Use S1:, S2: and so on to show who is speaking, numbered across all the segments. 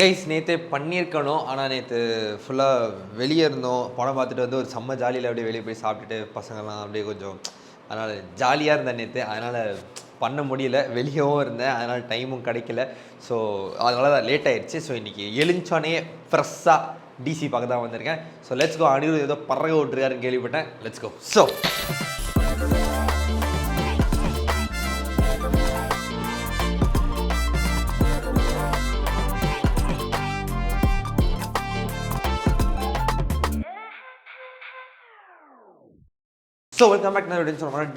S1: Guys நேற்று பண்ணியிருக்கணும். ஆனால் நேற்று ஃபுல்லாக வெளியே இருந்தோம். படம் பார்த்துட்டு வந்து ஒரு செம்ம ஜாலியில் அப்படியே வெளியே போய் சாப்பிட்டுட்டு பசங்கள்லாம் அப்படியே கொஞ்சம் அதனால் ஜாலியாக இருந்தேன் நேற்று. அதனால் பண்ண முடியல. வெளியவும் இருந்தேன், அதனால் டைமும் கிடைக்கல. ஸோ அதனால தான் லேட் ஆயிடுச்சு. ஸோ இன்றைக்கி எழுந்தோடனே ஃப்ரெஷ்ஷாக டிசி பார்க்க தான் வந்திருக்கேன். So let's go. அனிருத் ஏதோ பறவை விட்டுருக்காருன்னு கேள்விப்பட்டேன். Let's go. So welcome back. நான் அப்படின்னு சொன்னோம்னா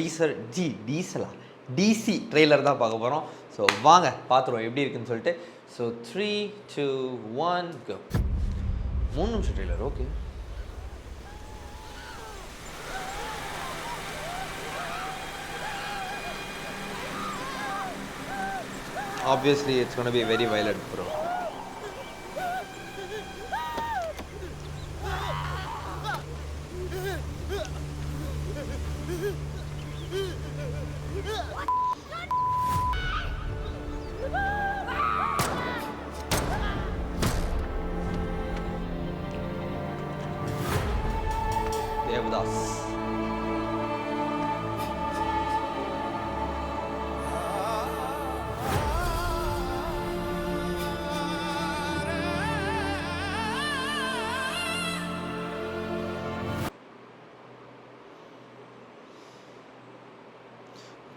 S1: டிசி ட்ரெய்லர் தான் பார்க்க போகிறோம். ஸோ வாங்க பார்த்துருவோம் எப்படி இருக்குன்னு சொல்லிட்டு. ஸோ 3, 2, 1 கோ. 3 நிமிஷம் trailer. Okay, obviously it's going to be very violent, bro. Devdas.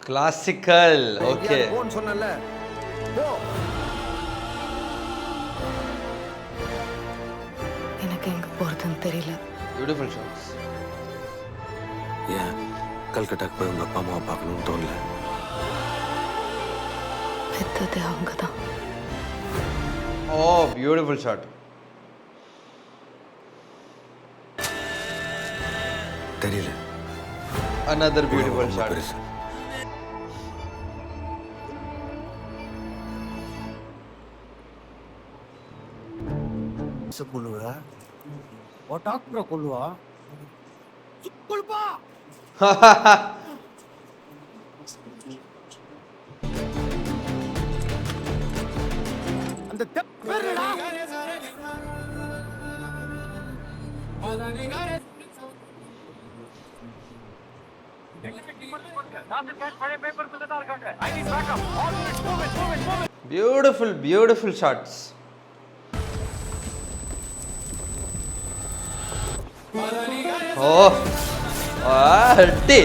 S1: Classical. Okay,
S2: போன் சொன்னல போ.
S3: எனக்கு எங்க போறதுன்னு தெரியல.
S1: Beautiful shots.
S2: ஏன் கல்கட்டாக்கு போய் உங்க அப்பா அம்மாவை பார்க்கணும்னு தோணல?
S3: பெத்தது அவங்க தான்.
S1: ஓ, பியூட்டிஃபுல் ஷாட்.
S2: தெரியல.
S1: Another beautiful shot.
S2: கொள்ளுவா ஓ டாக்டரை கொள்ளுவா கொள்ளுப்பா. அந்த பேருடா
S1: Beautiful shots. Oh, அடி.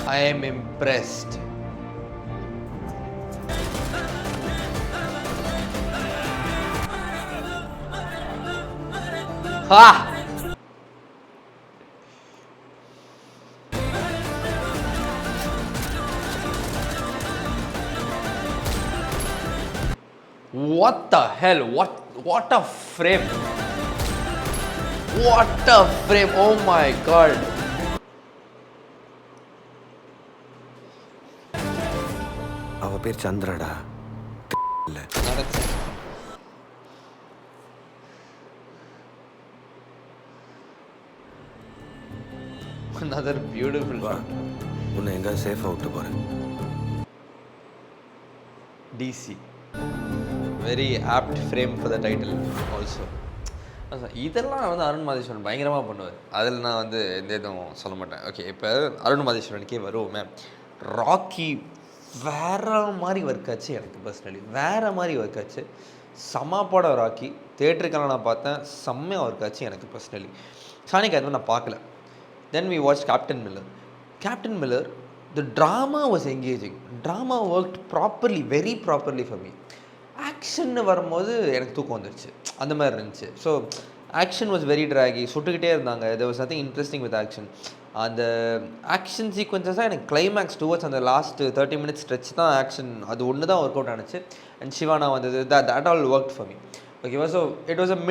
S1: I am impressed. Ha! What the hell? What a frame! What a frame! Oh my god!
S2: அவ பேர் சந்திரடா. இல்ல
S1: another beautiful shot.
S2: உன்னை எங்க சேஃபா விட்டு போறேன்.
S1: DC. Very apt frame for the title also. இதெல்லாம் வந்து அருண் மாதேஸ்வரன் பயங்கரமாக பண்ணுவார். அதில் நான் வந்து எந்த இதுவும் சொல்ல மாட்டேன். ஓகே, இப்போ அருண் மாதேஸ்வரனுக்கே வருவோமே. ராக்கி வேறு மாதிரி ஒர்க் ஆச்சு. எனக்கு பர்சனலி வேறு மாதிரி ஒர்க் ஆச்சு. செம்ம படம் ராக்கி. தேட்டருக்கெல்லாம் நான் பார்த்தேன், செம்மையாக ஒர்க் ஆச்சு எனக்கு பர்சனலி. சானிக்கு அது நான் பார்க்கல. Then we watched Captain Miller. The drama was engaging. Drama worked properly, very properly for me. ஆக்ஷன்னு வரும்போது எனக்கு தூக்கம் வந்துருச்சு, அந்த மாதிரி இருந்துச்சு. So action was very draggy. சுட்டுக்கிட்டே இருந்தாங்க. there was nothing interesting with action. அந்த ஆக்ஷன் சீக்வன்சஸ் தான் எனக்கு கிளைமேக்ஸ் டுவர்ட்ஸ் அந்த லாஸ்ட் 30 minutes ஸ்ட்ரெச் தான் ஆக்ஷன். அது ஒன்று தான் ஒர்க் அவுட் ஆனிச்சு. அண்ட் சிவானா வந்தது, that all worked for me. ஓகேவா? So it was a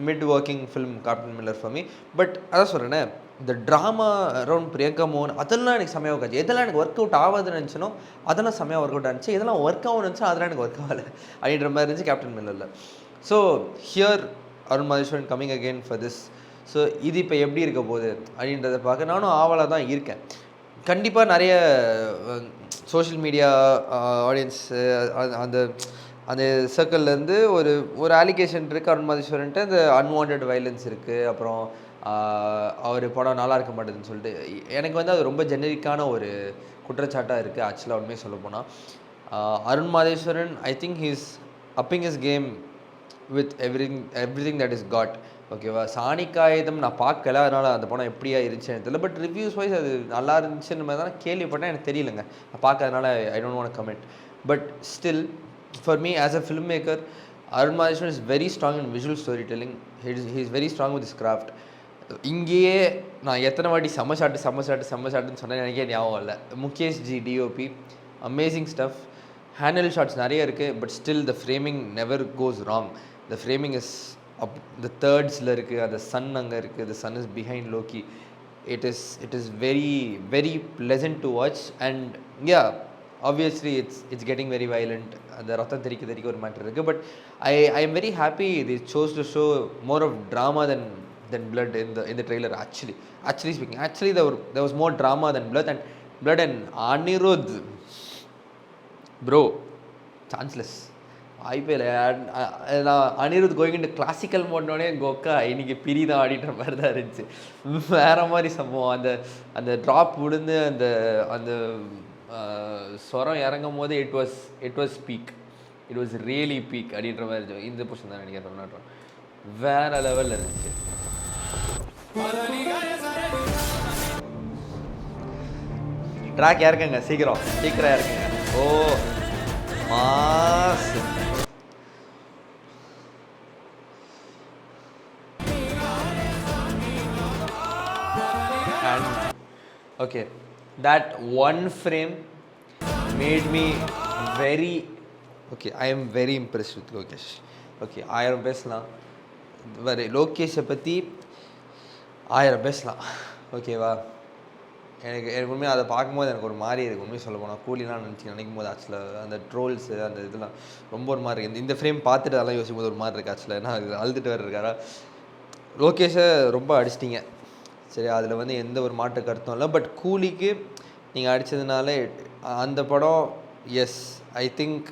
S1: mid working film Captain Miller for me. But அதான் சொல்கிறேன்னே, இந்த ட்ராமா அரௌண்ட் பிரியங்கா மோகன் அதெல்லாம் எனக்கு செம்மையாக ஒர்க் ஆச்சு. எதெல்லாம் எனக்கு ஒர்க் அவுட் ஆகாதுன்னு நினச்சனோ அதெல்லாம் செம்மையாக ஒர்க் அவுட் ஆனிச்சு. எதெல்லாம் ஒர்க் ஆகும் நினச்சோ அதெல்லாம் எனக்கு ஒர்க் ஆகலை அப்படின்ற மாதிரி இருந்துச்சு கேப்டன் மில்லரில். So here Arun Matheswaran coming again for this. So இது இப்போ எப்படி இருக்க போகுது அப்படின்றத பார்க்க நானும் ஆவலாக தான் இருக்கேன். கண்டிப்பாக நிறைய சோஷியல் மீடியா ஆடியன்ஸு அந்த அந்த சர்க்கிள்லேருந்து ஒரு அலிகேஷன் இருக்குது அருண் மாதேஸ்வரன்ட்டு, அந்த அன்வான்ட் வயலன்ஸ் இருக்குது, அப்புறம் அவர் படம் நல்லா இருக்க மாட்டேதுன்னு சொல்லிட்டு. எனக்கு வந்து அது ரொம்ப ஜெனரிக்கான ஒரு குற்றச்சாட்டாக இருக்குது ஆக்சுவலாக உண்மையை சொல்ல போனால். Arun Matheswaran I think he's upping his game with everything that is got. ஓகேவா, சாணிக்காயுதம் நான் பார்க்கல, அதனால் அந்த படம் எப்படியா இருந்துச்சு எனக்கு தெரியல. பட் ரிவ்யூஸ் வைஸ் அது நல்லா இருந்துச்சுன்னு மாதிரி தான் கேள்விப்பட்டேன், எனக்கு தெரியலங்க, நான் பார்க்கறதுனால I don't want comment. But still for me as a film maker, Arun Matheswaran is very strong in visual story telling. He is very strong with his craft. இங்கேயே நான் எத்தனை வாட்டி செம்ம ஷாட்டுன்னு சொன்னேன் எனக்கே ஞாபகம் இல்லை. Mukesh ji DOP, amazing stuff. Handle shots நிறைய இருக்குது, but still the framing never goes wrong. The framing is the தேர்ட்ஸில் இருக்குது, அந்த சன் அங்கே இருக்குது, the sun is behind Loki. It is very very pleasant to watch, and yeah, obviously it's getting very violent. அந்த ரத்தம் தெரிக்க ஒரு matter இருக்குது. But I am very happy they chose to show more of drama than blood in the trailer. Actually speaking, there was more drama than blood. And Anirudh bro, chanceless. வாய்ப்பே இல்லை. நான் Anirudh going into classical மோட்னோடனே கோக்கா இன்னைக்கு பிரிதான் ஆடின்ற மாதிரி தான் இருந்துச்சு. வேறு மாதிரி சம்பவம். அந்த ட்ராப் விழுந்து அந்த அந்த ஸ்வரம் இறங்கும் போது it was peak. It was really peak அப்படின்ற மாதிரி இருந்துச்சு. இந்த பொசிஷன் தான் நினைக்கிறேன். வேறு லெவலில் இருந்துச்சு. ட்ராக் இறக்குங்க, சீக்கிரம் இறக்குங்க. ஓ mass. And okay, that one frame made me very okay. I am very impressed with Lokesh. Okay, 1000 பேசலாம். வேறு லோகேஷை பற்றி 1000 பேசலாம். ஓகேவா, எனக்கு உண்மையாக அதை பார்க்கும்போது எனக்கு ஒரு மாதிரி இருக்குது. உண்மையை சொல்ல போனால் கூலிலாம் நினைக்கும் போது ஆக்சுவலாக அந்த ட்ரோல்ஸு அந்த இதெல்லாம் ரொம்ப ஒரு மாதிரி இருக்குது. இந்த ஃப்ரேம் பார்த்துட்டு அதெல்லாம் யோசிக்கும் போது ஒரு மாதிரி இருக்குது ஆக்சுவலாக. ஏன்னா அது அழுதுட்டு வேறு இருக்காரா. லோகேஷை ரொம்ப அடிச்சிட்டிங்க, சரி, அதில் வந்து எந்த ஒரு மாற்று கருத்தும் இல்லை. பட் கூலிக்கு நீங்கள் அடித்ததுனால அந்த படம், yes, I think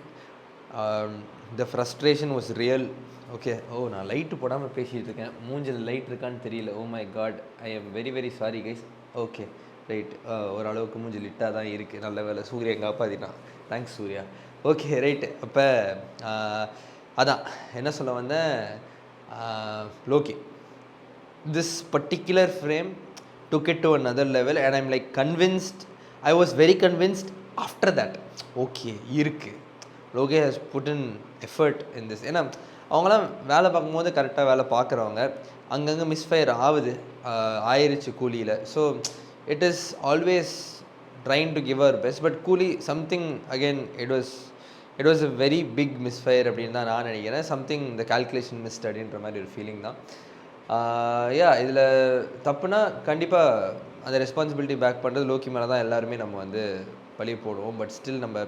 S1: the frustration was real. Okay, நான் லைட்டு போடாமல் பேசிகிட்டு இருக்கேன், மூஞ்சில் லைட் இருக்கான்னு தெரியல. Oh my God, I am very very sorry guys. Okay right, ஓரளவுக்கு மூஞ்சி லிட்டாக தான் இருக்குது. நல்ல வேலை சூர்யா எங்கள் காப்பாற்றினா, தேங்க்ஸ் சூர்யா. Okay right. அப்போ அதான் என்ன சொல்ல வந்தேன், Loki, this particular frame took it to another level, and I'm like convinced, I was very convinced after that. Okay, இருக்கு, Loki has put in effort in this. ஏன்னா அவங்களாம் வேலை பார்க்கும்போது கரெக்டாக வேலை பார்க்குறவங்க, அங்கங்கே மிஸ்ஃபயர் ஆயிடுச்சு கூலியில். So it is always trying to give our best. But Coolie something again it was a very big misfire அப்படின்னு தான் நான் நினைக்கிறேன். சம்திங் இந்த கால்குலேஷன் மிஸ்ட் அப்படின்ற மாதிரி ஒரு ஃபீலிங் தான். இதில் தப்புனா கண்டிப்பாக அந்த ரெஸ்பான்சிபிலிட்டி பேக் பண்ணுறது லோக்கி மேலே தான் எல்லாருமே நம்ம வந்து பழி போடுவோம். பட் ஸ்டில் நம்ம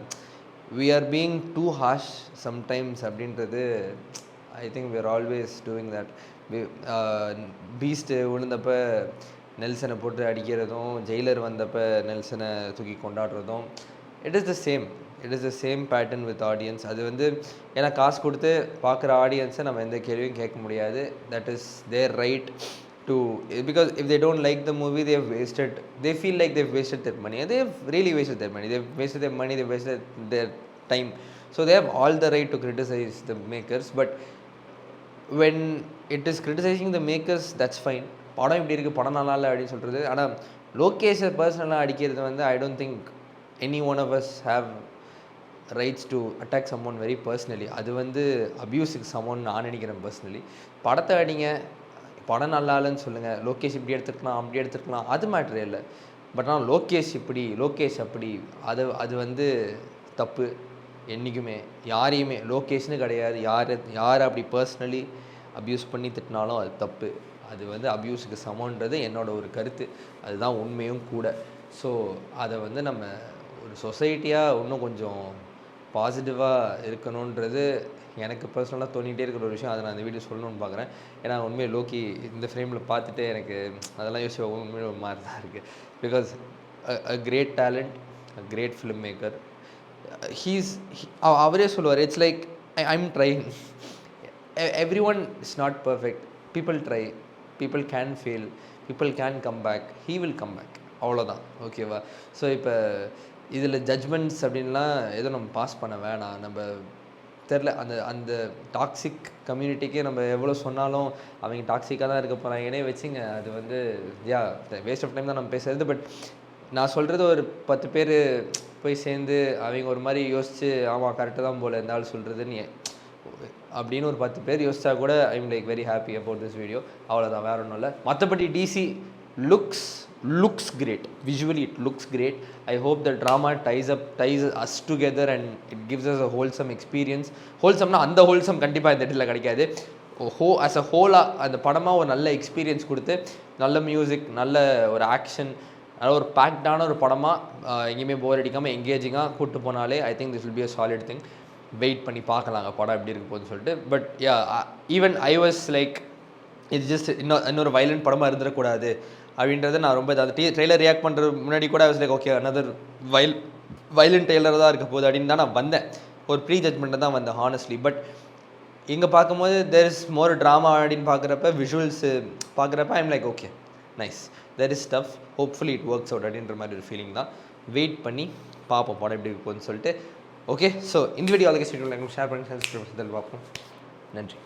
S1: we are being too harsh sometimes அப்படின்றது I think we are always doing that. Beast விழுந்தப்போ நெல்சனை போட்டு அடிக்கிறதும், ஜெயிலர் வந்தப்போ நெல்சனை தூக்கி கொண்டாடுறதும், it is the same pattern with audience. அது வந்து ஏன்னா காசு கொடுத்து பார்க்குற ஆடியன்ஸை நம்ம எந்த கேள்வியும் கேட்க முடியாது. That is their right to, because if they don't like the movie, they feel like they've wasted their money. They've really wasted their money. They've wasted their money, they've wasted their time. So they have all the right to criticize the makers. But when it is criticizing the makers, that's fine. படம் இப்படி இருக்குது, படம் நல்லா இல்லை அப்படின்னு சொல்கிறது. ஆனால் லோகேஷை பர்சனலாக அடிக்கிறது வந்து I don't think any one of us have rights to attack some one very personally. அது வந்து அப்யூஸுக்கு சமோன்னு நான் நினைக்கிறேன் பர்சனலி. படத்தை அடிங்க, படம் நல்லா இல்லைன்னு சொல்லுங்கள், லோகேஷ் இப்படி எடுத்துருக்கலாம் அப்படி எடுத்துருக்கலாம், அது மேட்ரு இல்லை. பட் ஆனால் லோகேஷ் இப்படி லோகேஷ் அப்படி அது வந்து தப்பு. என்றைக்குமே யாரையுமே லோகேஷ்னு கிடையாது, யார் அப்படி பர்சனலி அப்யூஸ் பண்ணி திட்டினாலும் அது தப்பு. அது வந்து அப்யூஸுக்கு சமன்றது என்னோட ஒரு கருத்து, அதுதான் உண்மையும் கூட. ஸோ அதை வந்து நம்ம ஒரு சொசைட்டியாக இன்னும் கொஞ்சம் பாசிட்டிவாக இருக்கணுன்றது எனக்கு பர்சனலாக தோணிகிட்டே இருக்கிற ஒரு விஷயம். அதை நான் இந்த வீடியோ சொல்லணும்னு பார்க்குறேன். ஏன்னா உண்மையை லோக்கி இந்த ஃப்ரேமில் பார்த்துட்டு எனக்கு அதெல்லாம் யோசிச்சு உண்மையில ஒரு மாதிரி தான் இருக்குது. Because a great talent, a great film maker. அவரே சொல்லுவார், it's like I'm trying. Every one is not perfect. People try, people can fail, people can come back, he will come back. அவ்வளோதான். ஓகேவா? ஸோ இப்போ இதில் judgements அப்படின்லாம் எதுவும் நம்ம pass பண்ண வேணாம். நம்ம தெரில அந்த அந்த டாக்ஸிக் கம்யூனிட்டிக்கு நம்ம எவ்வளோ சொன்னாலும் அவங்க டாக்ஸிக்காக தான் இருக்க போகிறாங்கன்னே வச்சுங்க. அது வந்து வேஸ்ட் ஆஃப் டைம் தான் நம்ம பேசுறது. பட் நான் சொல்கிறது ஒரு 10 பேர் போய் சேர்ந்து அவங்க ஒரு மாதிரி யோசித்து ஆமாம் கரெக்டாக தான் போல் இந்த ஆள் சொல்கிறதுன்னு அப்படின்னு ஒரு 10 பேர் யோசிச்சா கூட I'm like very happy about this video. அவ்வளோதான், வேறு ஒன்றும் இல்லை. மற்றபடி DC looks great. Visually it looks great. I hope the drama ties us together and it gives us a wholesome experience. wholesomeனா அந்த wholesome கண்டிப்பாக இந்த இடத்துல கிடைக்காது. as a whole அந்த படமாக ஒரு நல்ல எக்ஸ்பீரியன்ஸ் கொடுத்து நல்ல மியூசிக், நல்ல ஒரு ஆக்ஷன், நல்ல ஒரு பேக்டான ஒரு படமாக எங்கேயுமே போர் அடிக்காமல் எங்கேஜிங்காக கூப்பிட்டு போனாலே I think this will be a solid thing. Wait பண்ணி பார்க்கலாங்க படம் எப்படி இருக்க போகுதுன்னு சொல்லிட்டு. But even I was like இது ஜஸ்ட் இன்னொரு வைலண்ட் படமாக இருந்துடக்கூடாது அப்படின்றத நான் ரொம்ப அந்த ட்ரெய்லர் ரியாக்ட் பண்ணுறது முன்னாடி கூட ஐ was like okay another violent trailer தான் இருக்க போகுது அப்படின்னு தான் நான் வந்தேன். ஒரு ப்ரீ ஜட்மெண்ட்டை தான் வந்தேன் ஹானஸ்ட்லி. பட் இங்கே பார்க்கும்போது தேர் இஸ் மோர் ட்ராமா அப்படின்னு பார்க்குறப்ப, விஷுவல்ஸு பார்க்குறப்ப I'm like okay nice, there is stuff, hopefully it works out அப்படின்ற மாதிரி ஒரு ஃபீலிங் தான். வெயிட் பண்ணி பார்ப்போம் படம் எப்படி இருக்குன்னு சொல்லிட்டு. ஓகே, ஸோ இந்த வீடியோ அதுக்கு ஷேர் பண்ணி பார்ப்போம். நன்றி.